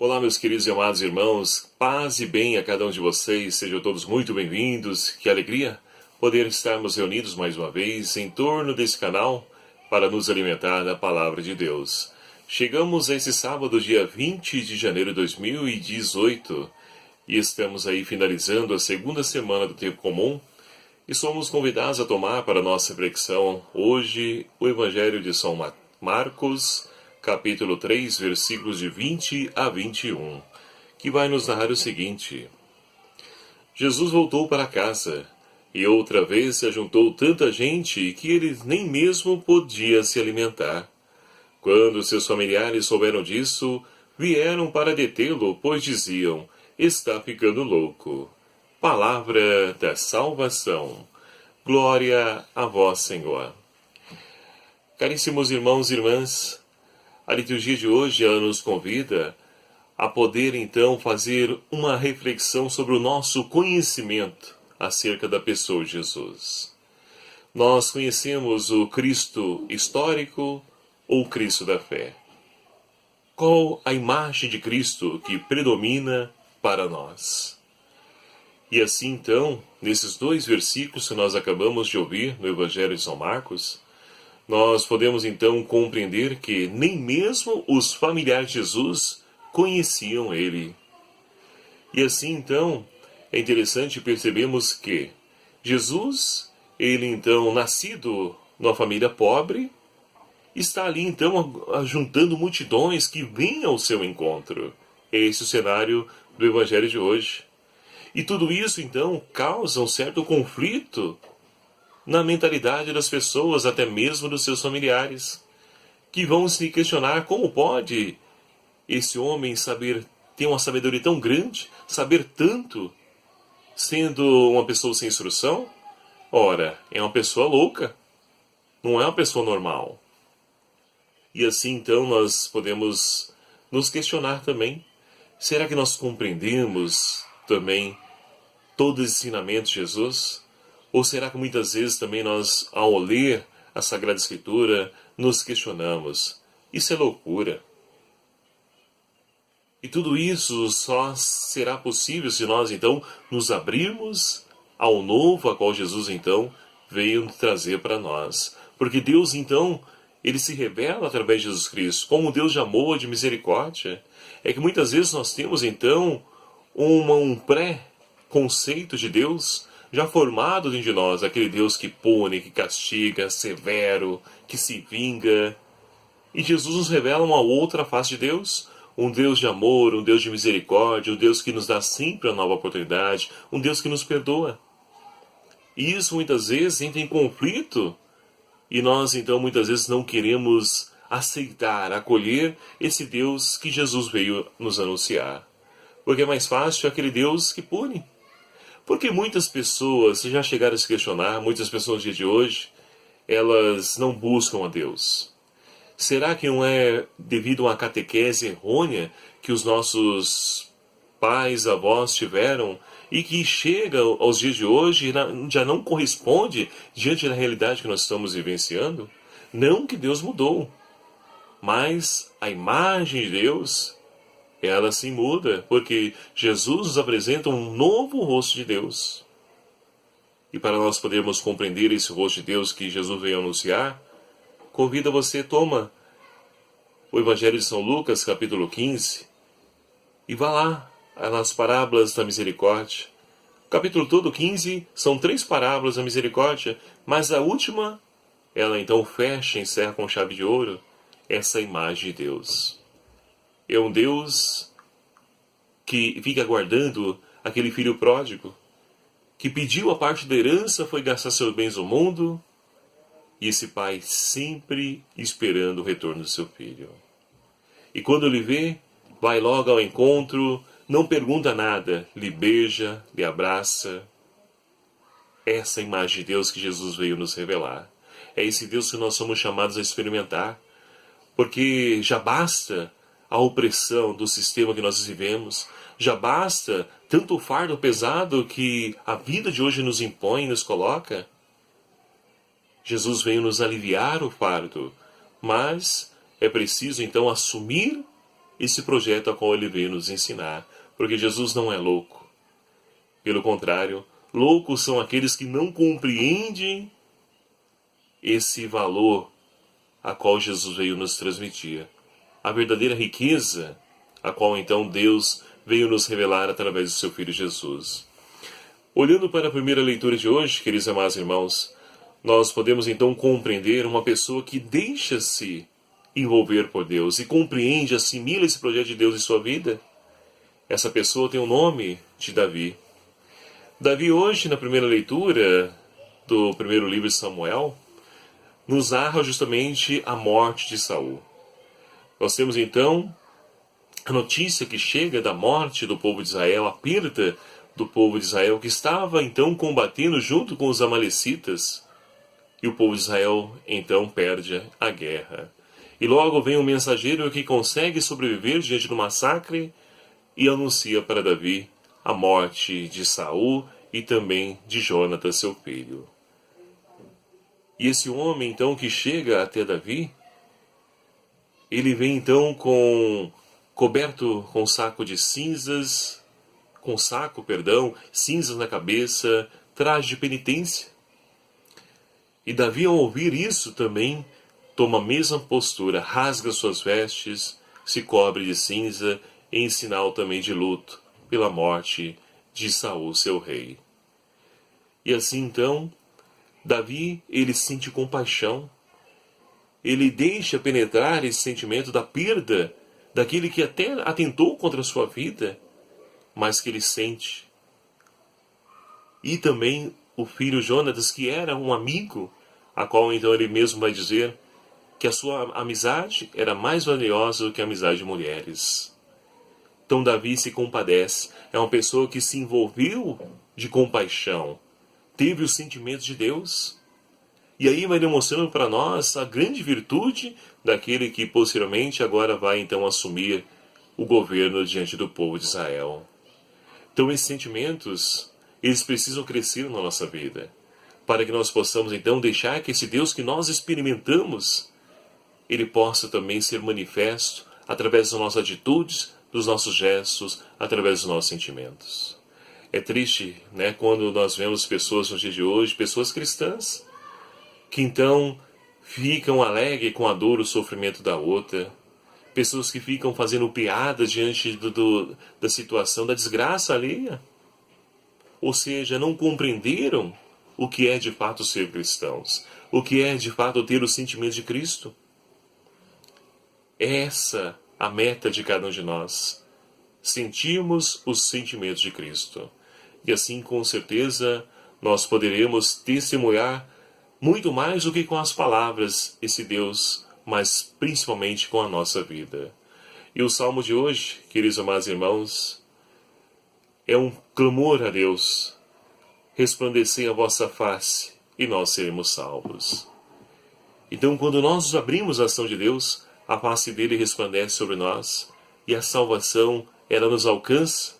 Olá, meus queridos e amados irmãos, paz e bem a cada um de vocês, sejam todos muito bem-vindos. Que alegria poder estarmos reunidos mais uma vez em torno desse canal para nos alimentar da Palavra de Deus. Chegamos a esse sábado, dia 20 de janeiro de 2018, e estamos aí finalizando a segunda semana do Tempo Comum, e somos convidados a tomar para nossa reflexão hoje o Evangelho de São Marcos, capítulo 3, versículos de 20 a 21, que vai nos narrar o seguinte: Jesus voltou para casa, e outra vez se ajuntou tanta gente que ele nem mesmo podia se alimentar. Quando seus familiares souberam disso, vieram para detê-lo, pois diziam: está ficando louco. Palavra da salvação. Glória a vós, Senhor. Caríssimos irmãos e irmãs, a liturgia de hoje ela nos convida a poder então fazer uma reflexão sobre o nosso conhecimento acerca da pessoa de Jesus. Nós conhecemos o Cristo histórico ou o Cristo da fé? Qual a imagem de Cristo que predomina para nós? E assim então, nesses dois versículos que nós acabamos de ouvir no Evangelho de São Marcos, nós podemos então compreender que nem mesmo os familiares de Jesus conheciam ele. E assim então, é interessante percebermos que Jesus, ele então nascido numa família pobre, está ali então juntando multidões que vêm ao seu encontro. Esse é o cenário do Evangelho de hoje. E tudo isso então causa um certo conflito na mentalidade das pessoas, até mesmo dos seus familiares, que vão se questionar como pode esse homem saber, ter uma sabedoria tão grande, saber tanto, sendo uma pessoa sem instrução? Ora, é uma pessoa louca, não é uma pessoa normal. E assim então nós podemos nos questionar também, será que nós compreendemos também todo esse ensinamento de Jesus? Ou será que muitas vezes também nós, ao ler a Sagrada Escritura, nos questionamos? Isso é loucura. E tudo isso só será possível se nós então nos abrirmos ao novo a qual Jesus então veio trazer para nós. Porque Deus então, ele se revela através de Jesus Cristo como Deus de amor, de misericórdia. É que muitas vezes nós temos então um pré-conceito de Deus já formado dentro de nós, aquele Deus que pune, que castiga, severo, que se vinga. E Jesus nos revela uma outra face de Deus, um Deus de amor, um Deus de misericórdia, um Deus que nos dá sempre a nova oportunidade, um Deus que nos perdoa. E isso muitas vezes entra em conflito, e nós então muitas vezes não queremos aceitar, acolher esse Deus que Jesus veio nos anunciar. Porque é mais fácil aquele Deus que pune. Porque muitas pessoas já chegaram a se questionar, muitas pessoas no dia de hoje, elas não buscam a Deus. Será que não é devido a uma catequese errônea que os nossos pais, avós tiveram e que chega aos dias de hoje e já não corresponde diante da realidade que nós estamos vivenciando? Não que Deus mudou, mas a imagem de Deus, ela se muda, porque Jesus nos apresenta um novo rosto de Deus. E para nós podermos compreender esse rosto de Deus que Jesus veio anunciar, convida você, toma o Evangelho de São Lucas, capítulo 15, e vá lá, nas parábolas da misericórdia. O capítulo todo 15 são 3 parábolas da misericórdia, mas a última, ela então fecha, encerra com chave de ouro essa imagem de Deus. É um Deus que fica aguardando aquele filho pródigo, que pediu a parte da herança, foi gastar seus bens no mundo, e esse pai sempre esperando o retorno do seu filho. E quando ele vê, vai logo ao encontro, não pergunta nada, lhe beija, lhe abraça. Essa é a imagem de Deus que Jesus veio nos revelar. É esse Deus que nós somos chamados a experimentar, porque já basta a opressão do sistema que nós vivemos, já basta tanto o fardo pesado que a vida de hoje nos impõe e nos coloca. Jesus veio nos aliviar o fardo, mas é preciso então assumir esse projeto a qual ele veio nos ensinar. Porque Jesus não é louco. Pelo contrário, loucos são aqueles que não compreendem esse valor a qual Jesus veio nos transmitir. A verdadeira riqueza a qual então Deus veio nos revelar através do seu Filho Jesus. Olhando para a primeira leitura de hoje, queridos amados irmãos, nós podemos então compreender uma pessoa que deixa-se envolver por Deus e compreende, assimila esse projeto de Deus em sua vida. Essa pessoa tem o nome de Davi. Davi hoje, na primeira leitura do primeiro livro de Samuel, nos narra justamente a morte de Saul. Nós temos então a notícia que chega da morte do povo de Israel, a perda do povo de Israel, que estava então combatendo junto com os amalecitas, e o povo de Israel então perde a guerra. E logo vem um mensageiro que consegue sobreviver diante do massacre e anuncia para Davi a morte de Saul e também de Jonatas, seu filho. E esse homem então que chega até Davi, ele vem então coberto com saco de cinzas, cinzas na cabeça, traje de penitência. E Davi, ao ouvir isso, também toma a mesma postura, rasga suas vestes, se cobre de cinza, em sinal também de luto pela morte de Saul, seu rei. E assim então, Davi, ele sente compaixão, ele deixa penetrar esse sentimento da perda daquele que até atentou contra a sua vida, mas que ele sente. E também o filho Jonatas, que era um amigo, a qual então ele mesmo vai dizer que a sua amizade era mais valiosa do que a amizade de mulheres. Então Davi se compadece, é uma pessoa que se envolveu de compaixão, teve os sentimentos de Deus. E aí vai demonstrando para nós a grande virtude daquele que posteriormente agora vai então assumir o governo diante do povo de Israel. Então esses sentimentos, eles precisam crescer na nossa vida, para que nós possamos então deixar que esse Deus que nós experimentamos, ele possa também ser manifesto através das nossas atitudes, dos nossos gestos, através dos nossos sentimentos. É triste, né, quando nós vemos pessoas no dia de hoje, pessoas cristãs, que então ficam alegres com a dor, o sofrimento da outra, pessoas que ficam fazendo piadas diante da situação, da desgraça alheia, ou seja, não compreenderam o que é de fato ser cristãos, o que é de fato ter os sentimentos de Cristo. Essa a meta de cada um de nós, sentirmos os sentimentos de Cristo. E assim, com certeza, nós poderemos testemunhar muito mais do que com as palavras esse Deus, mas principalmente com a nossa vida. E o salmo de hoje, queridos amados irmãos, é um clamor a Deus: resplandecer a vossa face e nós seremos salvos. Então, quando nós abrimos a ação de Deus, a face dele resplandece sobre nós e a salvação, ela nos alcança,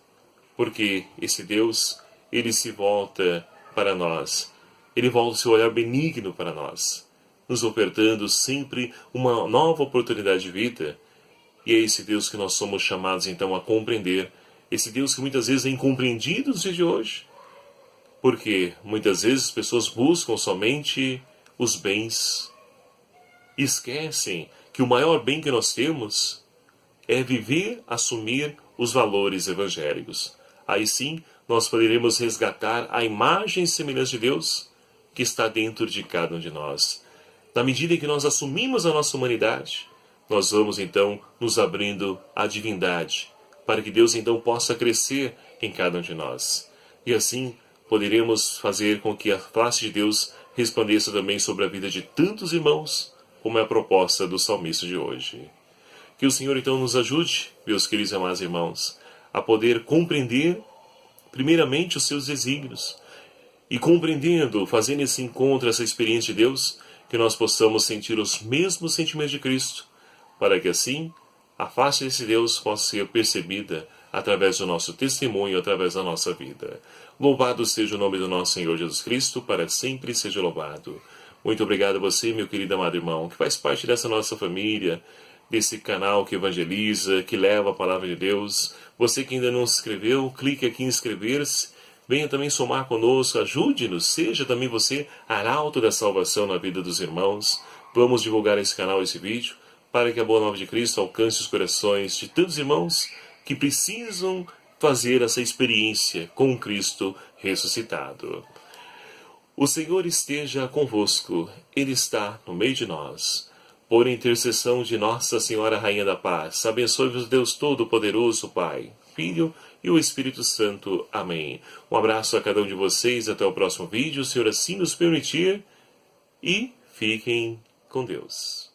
porque esse Deus, ele se volta para nós. Ele volta o seu olhar benigno para nós, nos ofertando sempre uma nova oportunidade de vida. E é esse Deus que nós somos chamados então a compreender, esse Deus que muitas vezes é incompreendido nos dias de hoje. Porque muitas vezes as pessoas buscam somente os bens e esquecem que o maior bem que nós temos é viver, assumir os valores evangélicos. Aí sim, nós poderemos resgatar a imagem e semelhança de Deus que está dentro de cada um de nós. Na medida em que nós assumimos a nossa humanidade, nós vamos então nos abrindo à divindade, para que Deus então possa crescer em cada um de nós. E assim poderemos fazer com que a face de Deus resplandeça também sobre a vida de tantos irmãos, como é a proposta do salmista de hoje. Que o Senhor então nos ajude, meus queridos e amados irmãos, a poder compreender primeiramente os seus desígnios, e compreendendo, fazendo esse encontro, essa experiência de Deus, que nós possamos sentir os mesmos sentimentos de Cristo, para que assim a face desse Deus possa ser percebida através do nosso testemunho, através da nossa vida. Louvado seja o nome do nosso Senhor Jesus Cristo, para sempre seja louvado. Muito obrigado a você, meu querido amado irmão, que faz parte dessa nossa família, desse canal que evangeliza, que leva a palavra de Deus. Você que ainda não se inscreveu, clique aqui em inscrever-se. Venha também somar conosco, ajude-nos, seja também você arauto da salvação na vida dos irmãos. Vamos divulgar esse canal, esse vídeo, para que a Boa Nova de Cristo alcance os corações de tantos irmãos que precisam fazer essa experiência com Cristo ressuscitado. O Senhor esteja convosco, Ele está no meio de nós. Por intercessão de Nossa Senhora Rainha da Paz, abençoe-vos Deus Todo-Poderoso, Pai, Filho e o Espírito Santo. Amém. Um abraço a cada um de vocês, até o próximo vídeo, o Senhor assim nos permitir, e fiquem com Deus.